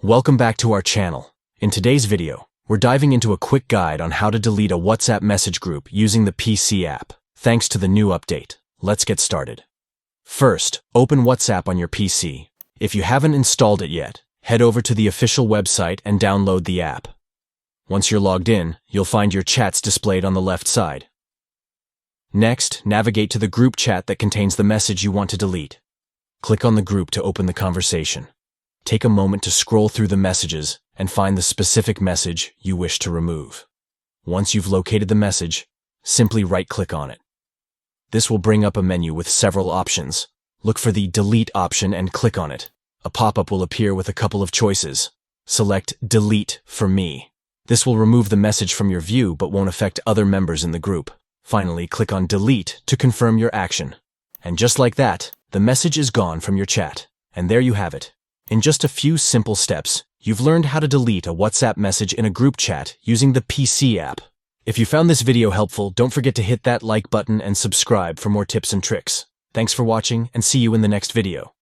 Welcome back to our channel. In today's video, we're diving into a quick guide on how to delete a WhatsApp message group using the PC app, thanks to the new update. Let's get started. First, open WhatsApp on your PC. If you haven't installed it yet, head over to the official website and download the app. Once you're logged in, you'll find your chats displayed on the left side. Next, navigate to the group chat that contains the message you want to delete. Click on the group to open the conversation. Take a moment to scroll through the messages and find the specific message you wish to remove. Once you've located the message, simply right-click on it. This will bring up a menu with several options. Look for the Delete option and click on it. A pop-up will appear with a couple of choices. Select Delete for me. This will remove the message from your view but won't affect other members in the group. Finally, click on Delete to confirm your action. And just like that, the message is gone from your chat. And there you have it. In just a few simple steps, you've learned how to delete a WhatsApp message in a group chat using the PC app. If you found this video helpful, don't forget to hit that like button and subscribe for more tips and tricks. Thanks for watching and see you in the next video.